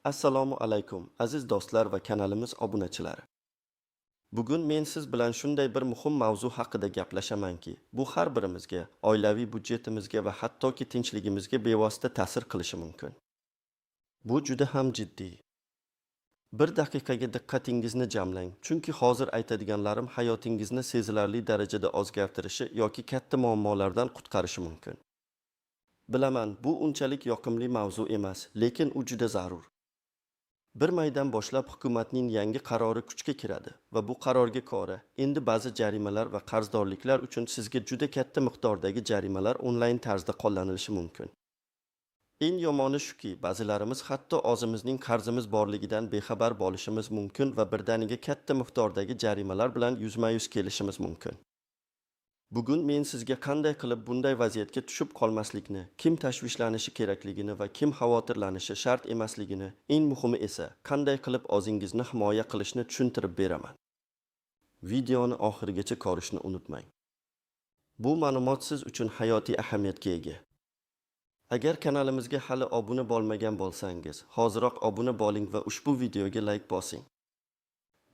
Assalomu alaykum, aziz do'stlar va kanalimiz obunachilari. Bugun men siz bilan shunday bir muhim mavzu haqida gaplashamanki, bu har birimizga, oilaviy budjetimizga va hattoki tinchligimizga bevosita ta'sir qilishi mumkin. Bu juda ham jiddiy. Bir daqiqaga diqqatingizni jamlang, chunki hozir aytadiganlarim hayotingizni sezilarli darajada o'zgartirishi yoki katta muammolardan qutqarishi mumkin. Bilaman, bu unchalik yoqimli mavzu emas, lekin u juda zarur. Bir maydan boshlab hukumatning yangi qarori kuchga kiradi va bu qarorga ko'ra endi ba'zi jarimalar va qarzdorliklar uchun sizga juda katta miqdordagi jarimalar onlayn tarzda qo'llanilishi mumkin. Eng yomoni shuki, ba'zilarimiz hatto o'zimizning qarzimiz borligidan bexabar bo'lishimiz mumkin va birdaniga katta miqdordagi jarimalar bilan yuzma-yuz kelishimiz mumkin. Bugun men sizga qanday qilib bunday vaziyatga tushib qolmaslikni, kim tashvishlanishi kerakligini va kim xavotirlanishi shart emasligini, eng muhimi esa qanday qilib o'zingizni himoya qilishni tushuntirib beraman. Videoni oxirigacha ko'rishni unutmang. Bu ma'lumot siz uchun hayotiy ahamiyatga ega. Agar kanalimizga hali obuna bo'lmagan bo'lsangiz, hoziroq obuna bo'ling va ushbu videoga like bosing.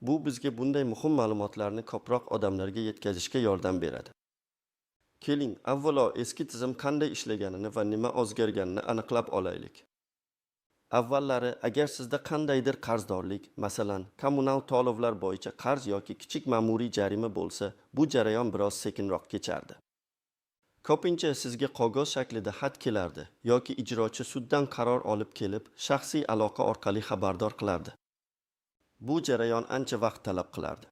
Bu bizga bunday muhim ma'lumotlarni ko'proq odamlarga yetkazishga yordam beradi. Keling, avvalo eski tizim qanday ishlaganini va nima o'zgarganini aniqlab olaylik. Avvallari, agar sizda qandaydir qarzdorlik, masalan, kommunal to'lovlar bo'yicha qarz yoki kichik ma'muriy jarima bo'lsa, bu jarayon biroz sekinroq kechardi. Ko'pincha sizga qog'oz shaklida xat kelardi yoki ijrochi suddan qaror olib kelib, shaxsiy aloqa orqali xabardor qilardi. Bu jarayon ancha vaqt talab qilardi.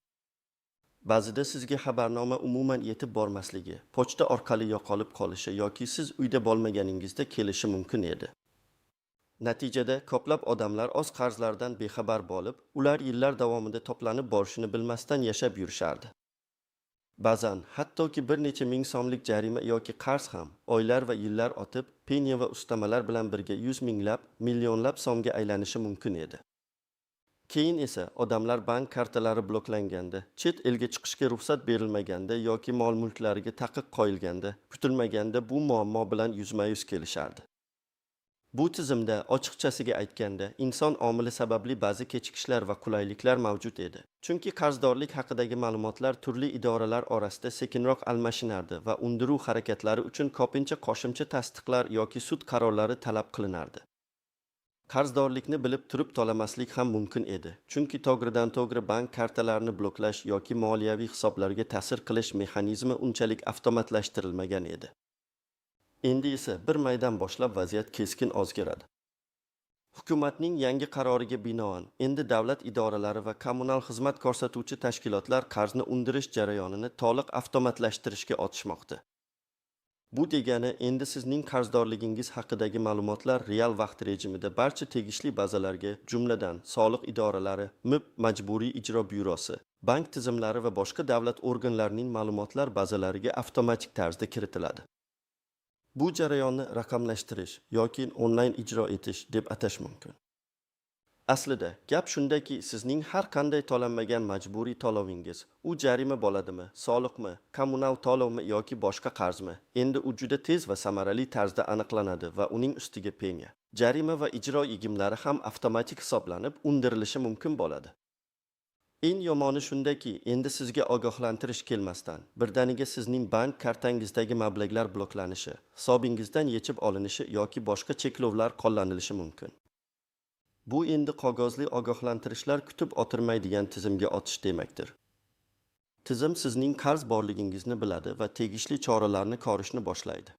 Ba'zida sizga xabarnoma umuman yetib bormasligi, pochta orqali yo'qolib qolishi yoki siz uyda bo'lmaganingizda kelishi mumkin edi. Natijada ko'plab odamlar o'z qarzlaridan bexabar bo'lib, ular yillar davomida to'planib borishini bilmasdan yashab yurishardi. Ba'zan hattoki bir necha ming so'mlik jarima yoki qarz ham oylar va yillar o'tib, penya va ustamalar bilan birga 100 minglab, millionlab so'mga aylanishi mumkin edi. Keyin esa odamlar bank kartalari bloklanganda, chet elga chiqishga ruxsat berilmaganda yoki mol-mulklariga taqiq qo'yilganda, kutilmaganda bu muammo bilan yuzma-yuz kelishardi. Bu tizimda ochiqchasiga aytganda, inson omili sababli ba'zi kechikishlar va qulayliklar mavjud edi. Chunki qarzdorlik haqidagi ma'lumotlar turli idoralar orasida sekinroq almashinardi va undiruv harakatlari uchun ko'pincha qo'shimcha tasdiqlar yoki sud qarorlari talab qilinardi. Qarzdorlikni bilib turib to'lamaslik ham mumkin edi, chunki to'g'ridan-to'g'ri bank kartalarini bloklash yoki moliyaviy hisoblarga ta'sir qilish mexanizmi unchalik avtomatlashtirilmagan edi. Endi esa bir maydan boshlab vaziyat keskin o'zgaradi. Hukumatning yangi qaroriga binoan, endi davlat idoralari va kommunal xizmat ko'rsatuvchi tashkilotlar qarzni undirish jarayonini to'liq avtomatlashtirishga o'tishmoqda. Bu degani endi sizning qarzdorligingiz haqidagi ma'lumotlar real vaqt rejimida barcha tegishli bazalarga, jumladan soliq idoralari, MIB majburiy ijro byurosi, bank tizimlari va boshqa davlat organlarining ma'lumotlar bazalariga avtomatik tarzda kiritiladi. Bu jarayonni raqamlashtirish yoki onlayn ijro etish deb atash mumkin. Aslida gap shundaki, sizning har qanday to'lanmagan majburiy to'lovingiz, u jarima bo'ladimi, soliqmi, kommunal to'lovmi yoki boshqa qarzmi, endi u juda tez va samarali tarzda aniqlanadi va uning ustiga penya, jarima va ijro yigimlari ham avtomatik hisoblanib, undirilishi mumkin bo'ladi. Eng yomoni shundaki, endi sizga ogohlantirish kelmasdan, birdaniga sizning bank kartangizdagi mablag'lar bloklanishi, hisobingizdan yechib olinishi yoki boshqa cheklovlar qo'llanilishi mumkin. Bu endi qog'ozli ogohlantirishlar kutib o'tirmaydigan tizimga o'tish demakdir. Tizim sizning qarz borligingizni biladi va tegishli choralarni ko'rishni boshlaydi.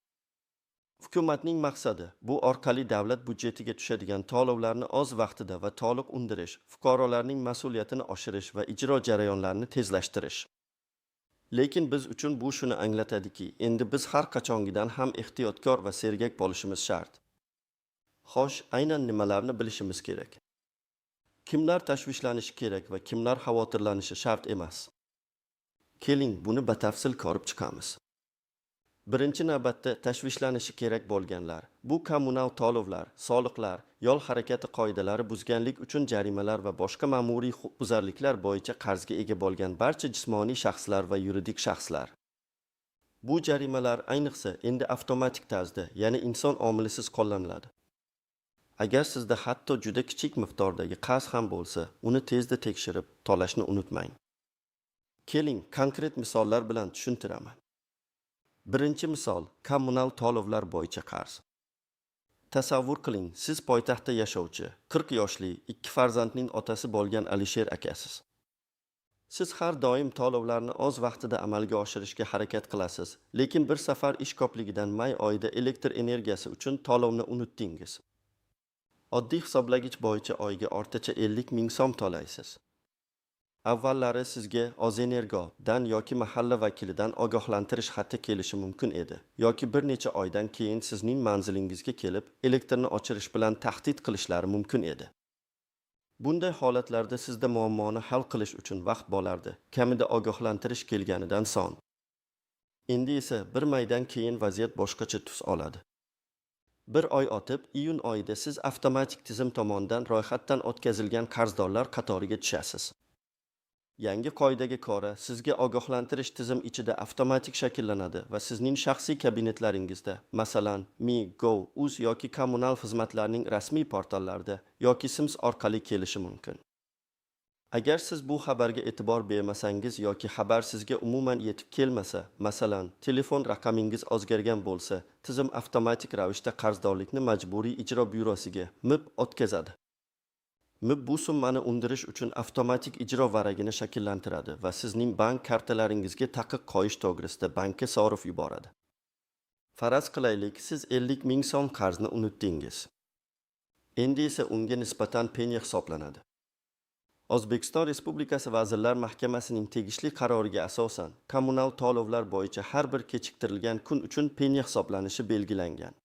Hukumatning maqsadi bu orqali davlat budjetiga tushadigan to'lovlarni o'z vaqtida va to'liq undirish, fuqarolarning mas'uliyatini oshirish va ijro jarayonlarini tezlashtirish. Lekin biz uchun bu shuni anglatadiki, endi biz har qachongidan ham ehtiyotkor va sergak bo'lishimiz shart. Xo'sh, aynan nimalarni bilishimiz kerak? Kimlar tashvishlanishi kerak va kimlar xavotirlanishi shart emas? Keling, buni batafsil ko'rib chiqamiz. Birinchi navbatda tashvishlanishi kerak bo'lganlar, bu kommunal to'lovlar, soliqlar, yo'l harakati qoidalari buzganlik uchun jarimalar va boshqa ma'muriy huquqbuzarliklar bo'yicha qarzga ega bo'lgan barcha jismoniy shaxslar va yuridik shaxslar. Bu jarimalar ayniqsa endi avtomatik tarzda, ya'ni inson omilisiz qo'llaniladi. Agar sizda hatto juda kichik miqdordagi qarz ham bo'lsa, uni tezda tekshirib, to'lashni unutmang. Keling, konkret misollar bilan tushuntiraman. Birinchi misol, kommunal to'lovlar bo'yicha qarz. Tasavvur qiling, siz poytaxtda yashovchi, 40 yoshli, 2 farzandning otasi bo'lgan Alisher akasiz. Siz har doim to'lovlarni o'z vaqtida amalga oshirishga harakat qilasiz, lekin bir safar ish ko'pligidan may oyida elektr energiyasi uchun to'lovni unutdingiz. Oddiy hisoblagich bo'yicha oyga o'rtacha 50 ming so'm to'laysiz. Avvallari sizga Ozenergodan yoki mahalla vakilidan ogohlantirish xati kelishi mumkin edi, yoki bir necha oydan keyin sizning manzilingizga kelib, elektrni o'chirish bilan tahdid qilishlari mumkin edi. Bunday holatlarda sizda muammoni hal qilish uchun vaqt bo'lardi, kamida ogohlantirish kelganidan so'ng. Endi esa bir maydan keyin vaziyat boshqacha tus oladi. Bir oy o'tib, iyun oyida siz avtomatik tizim tomonidan ro'yxatdan o'tkazilgan qarzdorlar qatoriga tushasiz. Yangi qoidaga ko'ra, sizga ogohlantirish tizim ichida avtomatik shakllanadi va sizning shaxsiy kabinetlaringizda, masalan, Mi, Go, Uz yoki kommunal xizmatlarning rasmiy portallarida yoki Sims orqali kelishi mumkin. Agar siz bu xabarga e'tibor bermasangiz yoki xabar sizga umuman yetib kelmasa, masalan, telefon raqamingiz o'zgargan bo'lsa, tizim avtomatik ravishda qarzdorlikni majburiy ijro byurosiga MIB o'tkazadi. MIB bu summani undirish uchun avtomatik ijro varagini shakllantiradi va sizning bank kartalaringizga taqiq qo'yish to'g'risida bankka so'rov yuboradi. Faraz qilaylik, siz 50 ming so'm qarzni unutdingiz. Endi esa unga nisbatan penya hisoblanadi. O'zbekiston Respublikasi Vazirlar Mahkamasining tegishli qaroriga asosan, kommunal to'lovlar bo'yicha har bir kechiktirilgan kun uchun penya hisoblanishi belgilangan.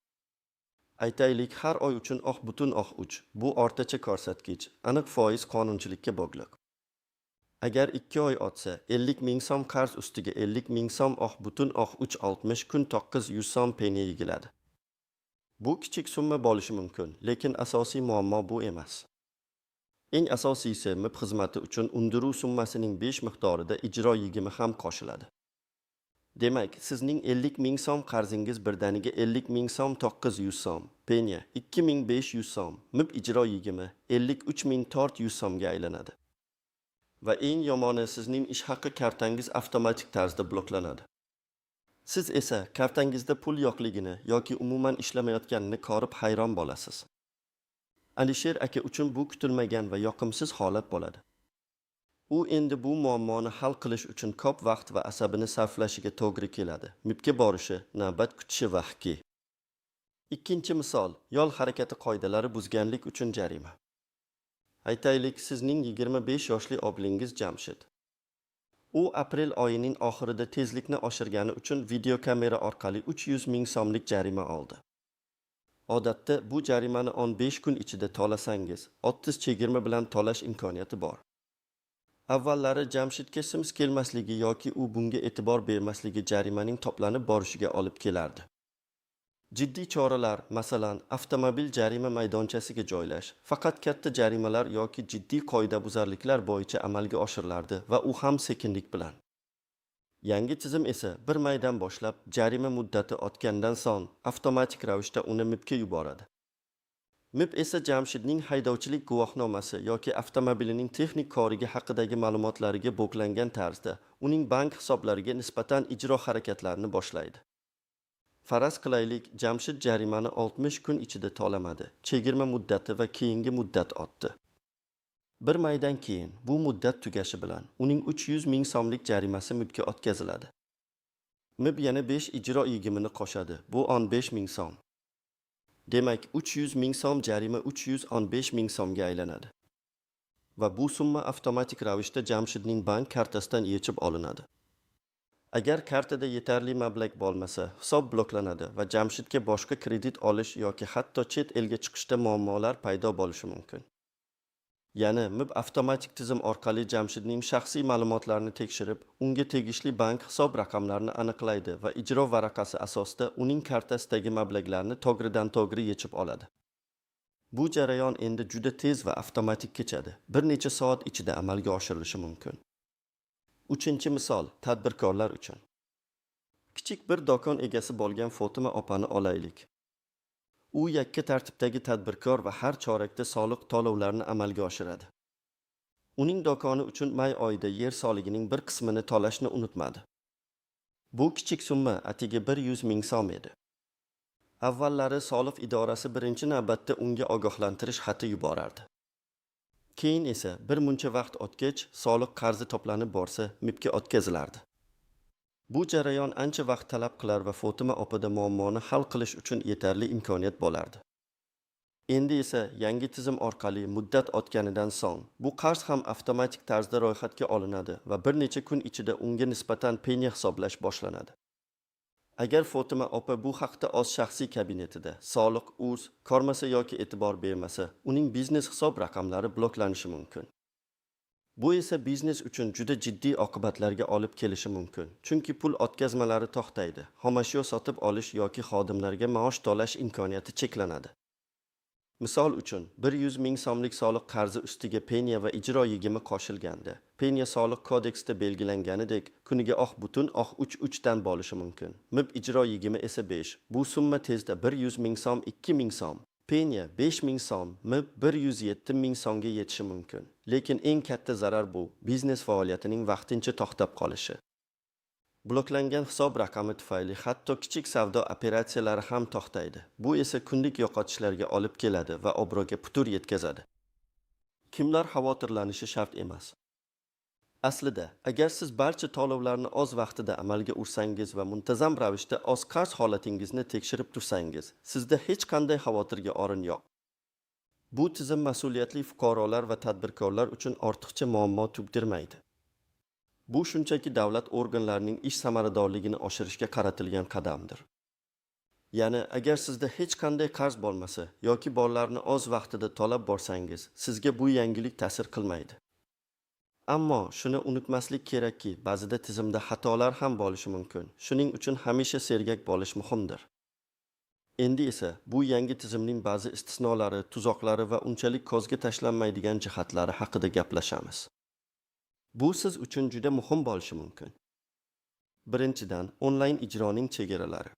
Aytaylik, har oy uchun 3. Bu o'rtacha ko'rsatkich, aniq foiz qonunchilikka bog'liq. Agar 2 oy o'tsa, 50 ming so'm qarz ustiga 50 ming so'm 60 kun 900 so'm penya yigiladi. Bu kichik summa bo'lishi mumkin, lekin asosiy muammo bu emas. Eng asosiysi, MIB xizmati uchun undiruv summasining 5 miqdorida ijro yigimi ham qo'shiladi. Demak, sizning 50 ming so'm qarzingiz birdaniga 50 ming so'm 900 so'm, penya 2500 so'm, MIB ijro yigimi 53400 so'mga aylanadi. Va eng yomoni, sizning ish haqi kartangiz avtomatik tarzda bloklanadi. Siz esa kartangizda pul yo'qligini yoki umuman ishlamayotganini ko'rib hayron bo'lasiz. Alisher aka uchun bu kutilmagan va yoqimsiz holat bo'ladi. U endi bu muammoni hal qilish uchun ko'p vaqt va asabini sarflashiga to'g'ri keladi. MIBga borishi, navbat kutishi vaqtki. Ikkinchi misol, yo'l harakati qoidalari buzganlik uchun jarima. Aytaylik, sizning 25 yoshli o'g'lingiz Jamshid. U aprel oyining oxirida tezlikni oshirgani uchun videokamera orqali 300 ming so'mlik jarima oldi. Odatda bu jarimani 15 kun ichida to'lasangiz, 30 chegirma bilan to'lash imkoniyati bor. Avvallari Jamshidga Sims kelmasligi yoki u bunga e'tibor bermasligi jarimaning to'planib borishiga olib kelardi. Jiddiy choralar, masalan, avtomobil jarima maydonchasiga joylash, faqat katta jarimalar yoki jiddiy qoidabuzarliklar bo'yicha amalga oshirilardi va u ham sekinlik bilan. Yangi tizim esa bir maydan boshlab jarima muddati o'tgandan so'ng avtomatik ravishda uni MIBga yuboradi. MIB esa Jamshidning haydovchilik guvohnomasi yoki avtomobilining texnik ko'rigi haqidagi ma'lumotlariga bog'langan tarzda uning bank hisoblariga nisbatan ijro harakatlarini boshlaydi. Faraz qilaylik, Jamshid jarimani 60 kun ichida to'lamadi. Chegirma muddati va keyingi muddat o'tdi. Bir maydan keyin bu muddat tugashi bilan uning 300 ming so'mlik jarimasi MIBga o'tkaziladi. MIB yana 5 ijro yigimini qo'shadi. Bu 15 ming so'm. Demak, 300 ming so'm jarima 315 ming so'mga aylanadi. Va bu summa avtomatik ravishda Jamshidning bank kartasidan yechib olinadi. Agar kartada yetarli mablag' bo'lmasa, hisob bloklanadi va Jamshidga boshqa kredit olish yoki hatto chet elga chiqishda muammolar paydo bo'lishi mumkin. Ya'ni MIB avtomatik tizim orqali Jamshidning shaxsiy ma'lumotlarini tekshirib, unga tegishli bank hisob raqamlarini aniqlaydi va ijro varaqasi asosida uning kartasidagi mablag'larni to'g'ridan-to'g'ri yechib oladi. Bu jarayon endi juda tez va avtomatik kechadi. Bir necha soat ichida amalga oshirilishi mumkin. Uchinchi misol, tadbirkorlar uchun. Kichik bir do'kon egasi bo'lgan Fotima opani olaylik. U yakka tartibdagi tadbirkor va har chorakda soliq to'lovlarini amalga oshiradi. Uning do'koni uchun may oyida yer soligining bir qismini to'lashni unutmadi. Bu kichik summa atigi 100 ming so'm edi. Avvallari soliq idorasi birinchi navbatda unga ogohlantirish xati yuborardi. Keyin esa bir muncha vaqt o'tgach soliq qarzi to'planib borsa, MIBga o'tkazilardi. Bu jarayon ancha vaqt talab qilar va Fotima opada muammoni hal qilish uchun yetarli imkoniyat bo'lardi. Endi esa yangi tizim orqali muddat o'tganidan so'ng bu qarz ham avtomatik tarzda ro'yxatga olinadi va bir necha kun ichida unga nisbatan penya hisoblash boshlanadi. Agar Fotima opa bu haqda o'z shaxsiy kabinetida soliq, uz, ko'rmasa yoki e'tibor bermasa, uning biznes hisob raqamlari bloklanishi mumkin. Bu esa biznes uchun juda jiddiy oqibatlarga olib kelishi mumkin. Chunki pul o'tkazmalari to'xtaydi, xomashyo sotib olish yoki xodimlarga maosh to'lash imkoniyati cheklanadi. Misol uchun, 100 ming so'mlik soliq qarzi ustiga penya va ijro yigimi qo'shilganda, penya soliq kodeksida belgilanganidek kuniga oq butun oq 3 dan bo'lishi mumkin. MIB ijro yigimi esa 5. Bu summa tezda 100 ming so'm, 2 ming so'm. Penya 5 ming so'm, MIB 107 ming so'mga yetishi mumkin. Lekin eng katta zarar bu biznes faoliyatining vaqtincha to'xtab qolishi. Bloklangan hisob raqami tufayli hatto kichik savdo operatsiyalari ham to'xtaydi. Bu esa kunlik yo'qotishlarga olib keladi va obro'ga putur yetkazadi. Kimlar xavotirlanishi shart emas. Aslida, agar siz barcha to'lovlarni o'z vaqtida amalga ursangiz va muntazam ravishda o'z qarz holatingizni tekshirib tursangiz, sizda hech qanday xavotirga o'rin yo'q. Bu tizim mas'uliyatli fuqarolar va tadbirkorlar uchun ortiqcha muammo tug'dirmaydi. Bu shunchaki davlat organlarining ish samaradorligini oshirishga qaratilgan qadamdir. Ya'ni agar sizda hech qanday qarz bo'lmasa yoki borlarni o'z vaqtida to'lab borsangiz, sizga bu yangilik ta'sir qilmaydi. Ammo shuni unutmaslik kerakki, ba'zida tizimda xatolar ham bo'lishi mumkin. Shuning uchun hamisha sergak bo'lish muhimdir. Endi esa bu yangi tizimning ba'zi istisnolari, tuzoqlari va unchalik ko'zga tashlanmaydigan jihatlari haqida gaplashamiz. Bu siz uchun juda muhim bo'lishi mumkin. Birinchidan, onlayn ijroning chegaralari.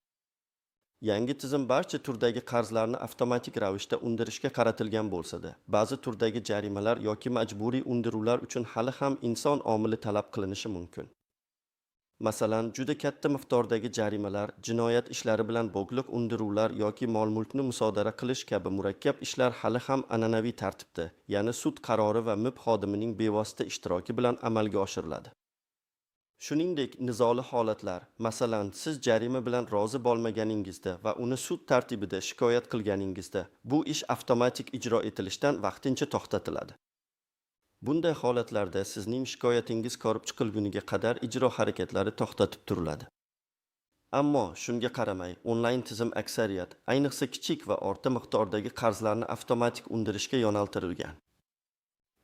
Yangi tizim barcha turdagi qarzlarni avtomatik ravishda undirishga qaratilgan bo'lsa-da, ba'zi turdagi jarimalar yoki majburiy undiruvlar uchun hali ham inson omili talab qilinishi mumkin. Masalan, juda katta miqdordagi jarimalar, jinoyat ishlari bilan bog'liq undiruvlar yoki mol-mulkni musodara qilish kabi murakkab ishlar hali ham an'anaviy tartibda, ya'ni sud qarori va MIB xodimining bevosita ishtiroki bilan amalga oshiriladi. Shuningdek, nizoli holatlar, masalan, siz jarima bilan rozi bo'lmaganingizda va uni sud tartibida shikoyat qilganingizda, bu ish avtomatik ijro etilishdan vaqtincha to'xtatiladi. Bunday holatlarda sizning shikoyatingiz ko'rib chiqilguniga qadar ijro harakatlari to'xtatib turiladi. Ammo shunga qaramay, onlayn tizim aksariyat, ayniqsa kichik va o'rta miqdordagi qarzlarni avtomatik undirishga yo'naltirilgan.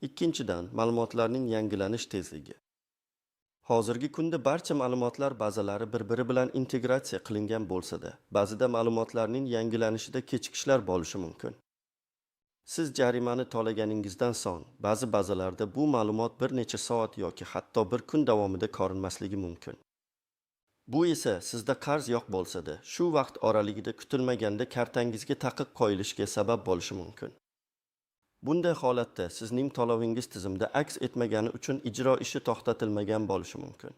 Ikkinchidan, ma'lumotlarning yangilanish tezligi. Hozirgi kunda barcha ma'lumotlar bazalari bir-biri bilan integratsiya qilingan bo'lsa-da, ba'zida ma'lumotlarning yangilanishida kechikishlar bo'lishi mumkin. Siz jarimani to'laganingizdan so'ng, ba'zi bazalarda bu ma'lumot bir necha soat yoki hatto bir kun davomida ko'rinmasligi mumkin. Bu esa sizda qarz yo'q bo'lsa-da, shu vaqt oraligida kutilmaganda kartangizga taqiq qo'yilishiga sabab bo'lishi mumkin. Bunday holatda sizning to'lovingiz tizimda aks etmagani uchun ijro ishi to'xtatilmagan bo'lishi mumkin.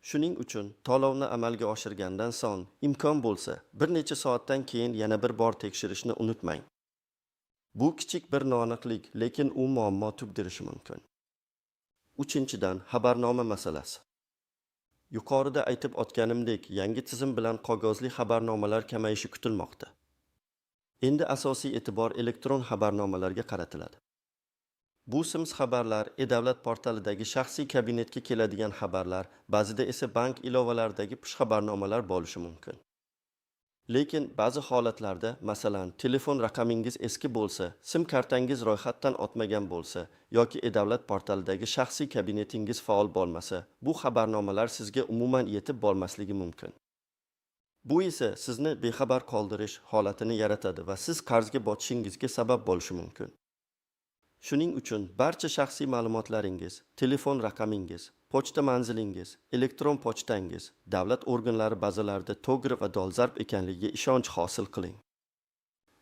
Shuning uchun to'lovni amalga oshirgandan so'ng, imkon bo'lsa, bir necha soatdan keyin yana bir bor tekshirishni unutmang. Bu kichik bir noaniqlik, lekin u muammo tug'dirishi mumkin. Uchinchidan, xabarnoma masalasi. Yuqorida aytib o'tganimdek, yangi tizim bilan qog'ozli xabarnomalar kamayishi kutilmoqda. Endi asosiy e'tibor elektron xabarnomalarga qaratiladi. Bu Sims xabarlar, e-davlat portalidagi shaxsiy kabinetga keladigan xabarlar, ba'zida esa bank ilovalaridagi push xabarnomalar bo'lishi mumkin. Lekin ba'zi holatlarda, masalan, telefon raqamingiz eski bo'lsa, sim kartangiz ro'yxatdan o'tmagan bo'lsa yoki e-davlat portalidagi shaxsiy kabinetingiz faol bo'lmasa, bu xabarnomalar sizga umuman yetib bo'lmasligi mumkin. Bu esa sizni bexabar qoldirish holatini yaratadi va siz qarzga botishingizga sabab bo'lishi mumkin. Shuning uchun barcha shaxsiy ma'lumotlaringiz, telefon raqamingiz, pochta manzilingiz, elektron pochtangiz davlat organlari bazalarida to'g'ri va dolzarb ekanligiga ishonch hosil qiling.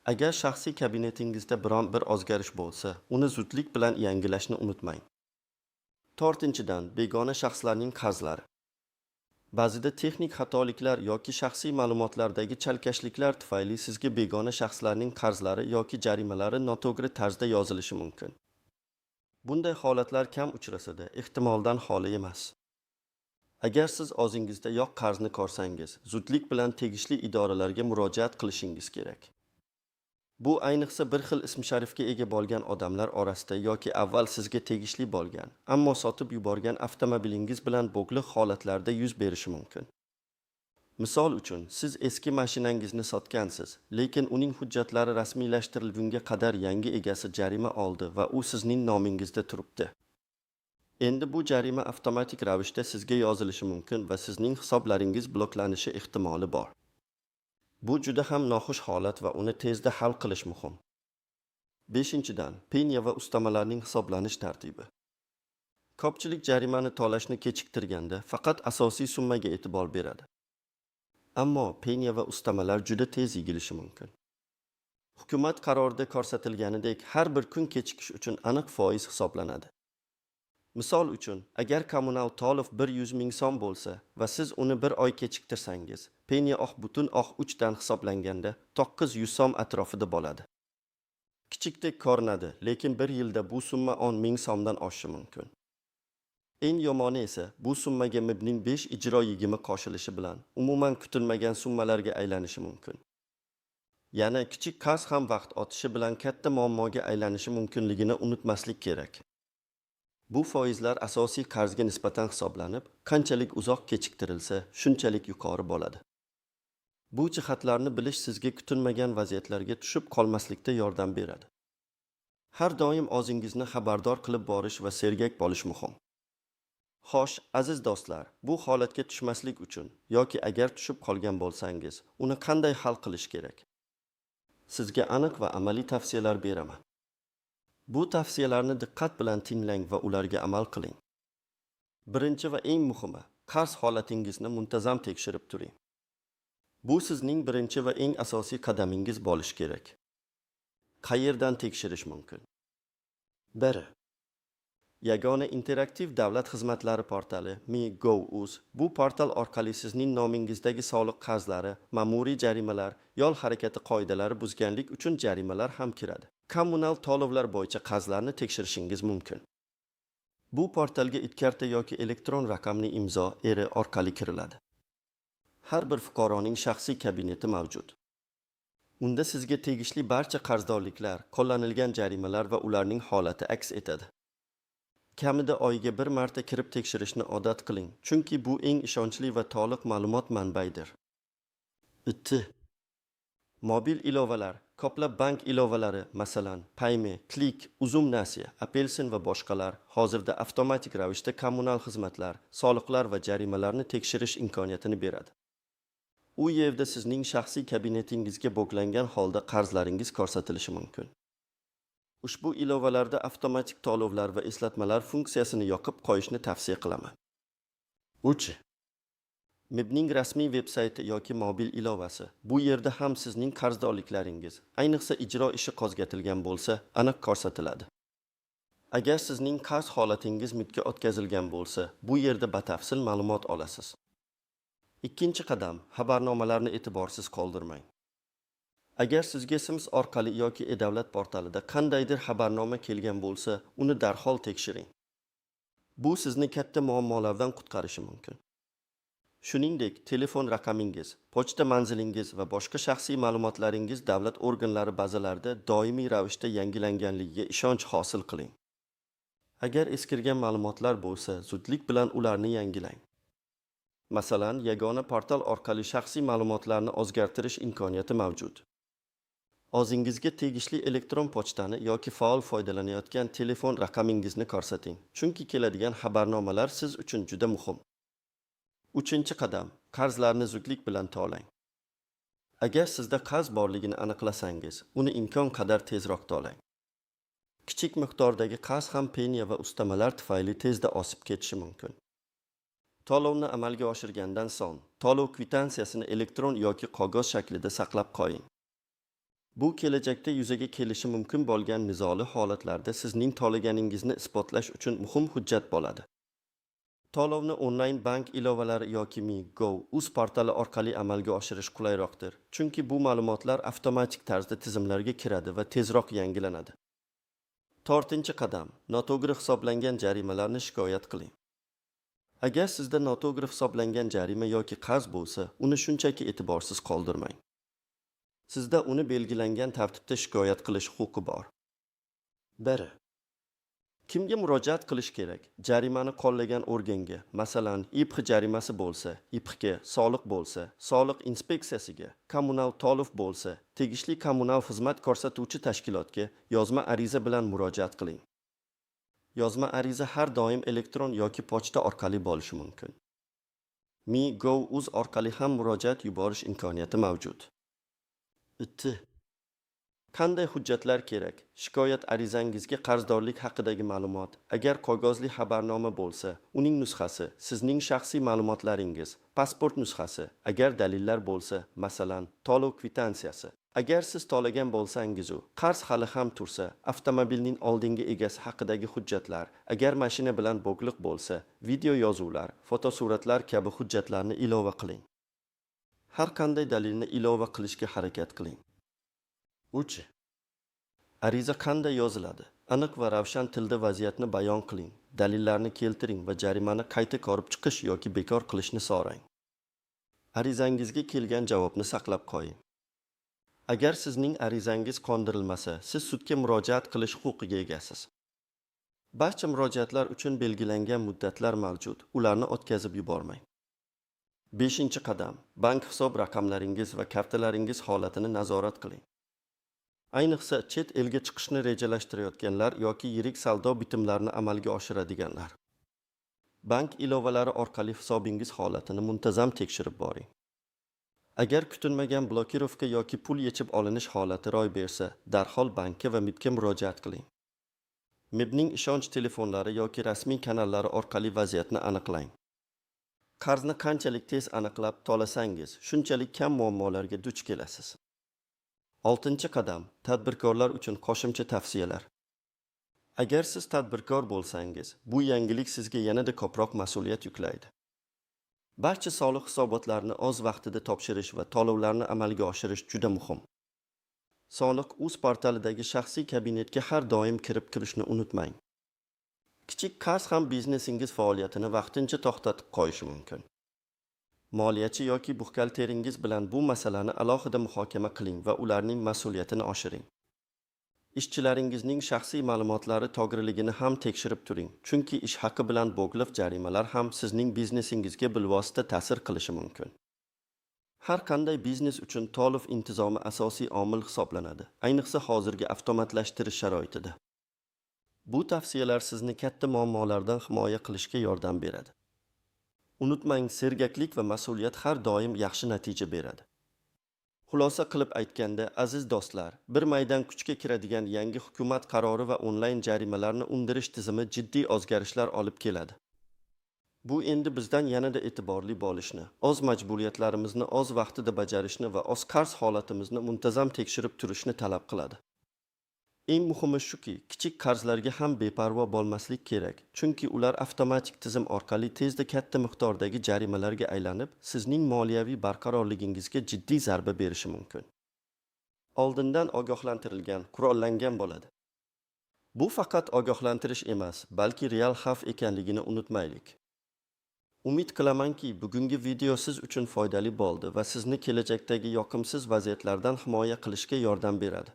Agar shaxsiy kabinetingizda biron bir o'zgarish bo'lsa, uni zudlik bilan yangilashni unutmang. 4-dan begona shaxslarning qarzlari. Ba'zida texnik xatoliklar yoki shaxsiy ma'lumotlardagi chalkashliklar tufayli sizga begona shaxslarning qarzlari yoki jarimalari noto'g'ri tarzda yozilishi mumkin. Bunday holatlar kam uchrasa-da, ehtimoldan xoli emas. Agar siz o'zingizda yo'q qarzni ko'rsangiz, zudlik bilan tegishli idoralarga murojaat qilishingiz kerak. Bu ayniqsa bir xil ism-sharifga ega bo'lgan odamlar orasida yoki avval sizga tegishli bo'lgan, ammo sotib yuborgan avtomobilingiz bilan bog'liq holatlarda yuz berishi mumkin. Misol uchun, siz eski mashinangizni sotgansiz, lekin uning hujjatlari rasmiylashtirilgunga qadar yangi egasi jarima oldi va u sizning nomingizda turibdi. Endi bu jarima avtomatik ravishda sizga yozilishi mumkin va sizning hisoblaringiz bloklanishi ehtimoli bor. Bu juda ham noxush holat va uni tezda hal qilish muhim. 5-dan penya va ustamalarning hisoblanish tartibi. Ko'pchilik jarimani to'lashni kechiktirganda faqat asosiy summaga e'tibor beradi. Ammo penya va ustamalar juda tez yigilishi mumkin. Hukumat qarorida ko'rsatilganidek har bir kun kechikish uchun aniq foiz hisoblanadi. Misol uchun, agar kommunal to'lov 100 ming so'm bo'lsa va siz uni bir oy kechiktirsangiz, penya butun 3 dan hisoblanganda 900 so'm atrofida bo'ladi. Kichikdek ko'rinadi, lekin bir yilda bu summa 10 ming so'mdan oshishi mumkin. Eng yomoni esa bu summaga MIBning 5 ijro yig'imi qo'shilishi bilan umuman kutilmagan summalarga aylanishi mumkin. Yana kichik qarz ham vaqt o'tishi bilan katta muammoga aylanishi mumkinligini unutmaslik kerak. Bu foizlar asosiy qarzga nisbatan hisoblanib, qanchalik uzoq kechiktirilsa, shunchalik yuqori bo'ladi. Bu jihatlarni bilish sizga kutilmagan vaziyatlarga tushib qolmaslikda yordam beradi. Har doim o'zingizni xabardor qilib borish va sergak bo'lish muhim. Xo'sh, aziz do'stlar, bu holatga tushmaslik uchun yoki agar tushib qolgan bo'lsangiz, uni qanday hal qilish kerak? Sizga aniq va amaliy tavsiyalar beraman. Bu tavsiyalarni diqqat bilan tinglang va ularga amal qiling. Birinchi va eng muhimi, qarz holatingizni muntazam tekshirib turing. Bu sizning birinchi va eng asosiy qadamingiz bo'lishi kerak. Qayerdan tekshirish mumkin? 1. Yagona interaktiv davlat xizmatlari portali Mi.gov.uz. Bu portal orqali sizning nomingizdagi soliq qarzlari, ma'muriy jarimalar, yo'l harakati qoidalari buzganlik uchun jarimalar ham kiradi. Kommunal to'lovlar bo'yicha qarzlarni tekshirishingiz mumkin. Bu portalga itkarta yoki elektron raqamli imzo eri orqali kiriladi. Har bir fuqaroning shaxsiy kabineti mavjud. Unda sizga tegishli barcha qarzdorliklar, qo'llanilgan jarimalar va ularning holati aks etadi. Kamida oyiga bir marta kirib tekshirishni odat qiling, chunki bu eng ishonchli va to'liq ma'lumot manbaidir. 2. Mobil ilovalar, ko'plab bank ilovalari, masalan, Payme, Click, Uzum Nasiya, Apelsin va boshqalar hozirda avtomatik ravishda kommunal xizmatlar, soliqlar va jarimalarni tekshirish imkoniyatini beradi. U yerda sizning shaxsiy kabinetingizga bog'langan holda qarzlaringiz ko'rsatilishi mumkin. Ushbu ilovalarda avtomatik to'lovlar va eslatmalar funksiyasini yoqib qo'yishni tavsiya qilaman. 3. MIBning rasmiy veb-sayti yoki mobil ilovasi. Bu yerda ham sizning qarzdorliklaringiz, ayniqsa ijro ishi qo'zg'atilgan bo'lsa, aniq ko'rsatiladi. Agar sizning qarz holatingiz MIBga o'tkazilgan bo'lsa, bu yerda batafsil ma'lumot olasiz. Ikkinchi qadam, xabarnomalarni e'tiborsiz qoldirmang. Agar sizga Sims orqali yoki e-davlat portalida qandaydir xabarnoma kelgan bo'lsa, uni darhol tekshiring. Bu sizni katta muammolardan qutqarishi mumkin. Shuningdek, telefon raqamingiz, pochta manzilingiz va boshqa shaxsiy ma'lumotlaringiz davlat organlari bazalarida doimiy ravishda yangilanganligiga ishonch hosil qiling. Agar eskirgan ma'lumotlar bo'lsa, zudlik bilan ularni yangilang. Masalan, yagona portal orqali shaxsiy ma'lumotlarni o'zgartirish imkoniyati mavjud. O'zingizga tegishli elektron pochtani yoki faol foydalanayotgan telefon raqamingizni ko'rsating, chunki keladigan xabarnomalar siz uchun juda muhim. 3. qadam, qarzlarni zudlik bilan to'lang. Agar sizda qarz borligini aniqlasangiz, uni imkon qadar tezroq to'lang. Kichik miqdordagi qarz ham penya va ustamalar tufayli tezda osib ketishi mumkin. To'lovni amalga oshirgandan so'ng, to'lov kvitansiyasini elektron yoki qog'oz shaklida saqlab qo'ying. Bu kelajakda yuzaga kelishi mumkin bo'lgan nizoli holatlarda sizning to'laganingizni isbotlash uchun muhim hujjat bo'ladi. To'lovni onlayn bank ilovalari yoki MiGo uz portali orqali amalga oshirish qulayroqdir, chunki bu ma'lumotlar avtomatik tarzda tizimlarga kiradi va tezroq yangilanadi. 4-qadam. Noto'g'ri hisoblangan jarimalarni shikoyat qiling. Agar sizda noto'g'ri hisoblangan jarima yoki qarz bo'lsa, uni shunchaki e'tiborsiz qoldirmang. Sizda uni belgilangan tartibda shikoyat qilish huquqi bor. 1. Kimga murojaat qilish kerak? Jarimani qo'llagan organga, masalan, IPX jarimasi bo'lsa, IPXga, soliq bo'lsa, soliq inspeksiyasiga, kommunal to'lov bo'lsa, tegishli kommunal xizmat ko'rsatuvchi tashkilotga yozma ariza bilan murojaat qiling. Yozma ariza har doim elektron yoki pochta orqali bo'lishi mumkin. MiGo.uz orqali ham murojaat yuborish imkoniyati mavjud. 2. Qanday hujjatlar kerak? Shikoyat arizangizga qarzdorlik haqidagi ma'lumot, agar qog'ozli xabarnoma bo'lsa, uning nusxasi, sizning shaxsiy ma'lumotlaringiz, pasport nusxasi, agar dalillar bo'lsa, masalan, to'lov kvitansiyasi. Agar siz to'lagan bo'lsangiz, qarz hali ham tursa, avtomobilning oldingi egasi haqidagi hujjatlar, agar mashina bilan bog'liq bo'lsa, video yozuvlar, fotosuratlar kabi hujjatlarni ilova qiling. Har qanday dalilni ilova qilishga harakat qiling. 3. Ariza qanday yoziladi? Aniq va ravshan tilda vaziyatni bayon qiling. Dalillarni keltiring va jarimani qayta ko'rib chiqish yoki bekor qilishni so'rang. Arizangizga kelgan javobni saqlab qo'ying. Agar sizning arizangiz qondirilmasa, siz sudga murojaat qilish huquqiga egasiz. Barcha murojaatlar uchun belgilangan muddatlar mavjud. Ularni o'tkazib yubormang. 5-qadam. Bank hisob raqamlaringiz va kartalaringiz holatini nazorat qiling. Ayniqsa chet elga chiqishni rejalashtirayotganlar yoki yirik savdo bitimlarini amalga oshiradiganlar. Bank ilovalari orqali hisobingiz holatini muntazam tekshirib boring. Agar kutilmagan blokirovka yoki pul yechib olinish holati ro'y bersa, darhol bankka va MIBga murojaat qiling. MIBning ishonch telefonlari yoki rasmiy kanallari orqali vaziyatni aniqlang. Qarzni qanchalik tez aniqlab to'lasangiz, shunchalik kam muammolarga duch kelasiz. 6-qadam. Tadbirkorlar uchun qo'shimcha tavsiyalar. Agar siz tadbirkor bo'lsangiz, bu yangilik sizga yanada ko'proq mas'uliyat yuklaydi. Barcha soliq hisobotlarini o'z vaqtida topshirish va to'lovlarni amalga oshirish juda muhim. Soliq.uz portalidagi shaxsiy kabinetga har doim kirib turishni unutmang. Kichik qarz ham biznesingiz faoliyatini vaqtincha to'xtatib qo'yishi mumkin. Moliyachi yoki buxgalteringiz bilan bu masalani alohida muhokama qiling va ularning mas'uliyatini oshiring. Ishchilaringizning shaxsiy ma'lumotlari to'g'riligini ham tekshirib turing, chunki ish haqi bilan bog'liq jarimalar ham sizning biznesingizga bilvosita ta'sir qilishi mumkin. Har qanday biznes uchun to'lov intizomi asosiy omil hisoblanadi, ayniqsa hozirgi avtomatlashtirish sharoitida. Bu tavsiyalar sizni katta muammolardan himoya qilishga yordam beradi. Unutmang, sergaklik va mas'uliyat har doim yaxshi natija beradi. Xulosa qilib aytganda, aziz do'stlar, bir maydan kuchga kiradigan yangi hukumat qarori va onlayn jarimalarni undirish tizimi jiddiy o'zgarishlar olib keladi. Bu endi bizdan yanada e'tiborli bo'lishni, o'z majburiyatlarimizni o'z vaqtida bajarishni va o'z qarz holatimizni muntazam tekshirib turishni talab qiladi. Eng muhimi shuki, kichik qarzlarga ham beparvo bo'lmaslik kerak, chunki ular avtomatik tizim orqali tezda katta miqdordagi jarimalarga aylanib, sizning moliyaviy barqarorligingizga jiddiy zarba berishi mumkin. Oldindan ogohlantirilgan, qurollangan bo'ladi. Bu faqat ogohlantirish emas, balki real xavf ekanligini unutmaylik. Umid qilamanki, bugungi video siz uchun foydali bo'ldi va sizni kelajakdagi yoqimsiz vaziyatlardan himoya qilishga yordam beradi.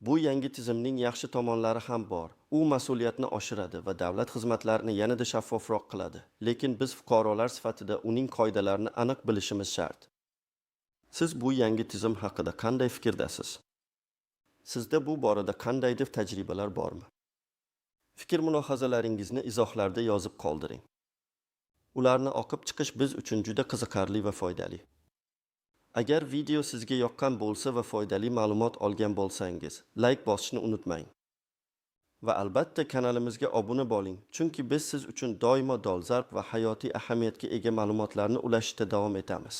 Bu yangi tizimning yaxshi tomonlari ham bor. U mas'uliyatni oshiradi va davlat xizmatlarini yanada shaffofroq qiladi. Lekin biz fuqarolar sifatida uning qoidalarini aniq bilishimiz shart. Siz bu yangi tizim haqida qanday fikrdasiz? Sizda bu borada qandaydir tajribalar bormi? Fikr-mulohazalaringizni izohlarda yozib qoldiring. Ularni o'qib chiqish biz uchun juda qiziqarli va foydali. Agar video sizga yoqqan bo'lsa va foydali ma'lumot olgan bo'lsangiz, like bosishni unutmang. Va albatta kanalimizga obuna bo'ling, chunki biz siz uchun doimo dolzarb va hayotiy ahamiyatga ega ma'lumotlarni ulashishda davom etamiz.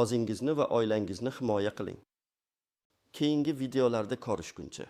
O'zingizni va oilangizni himoya qiling. keyingi videolarda ko'rishguncha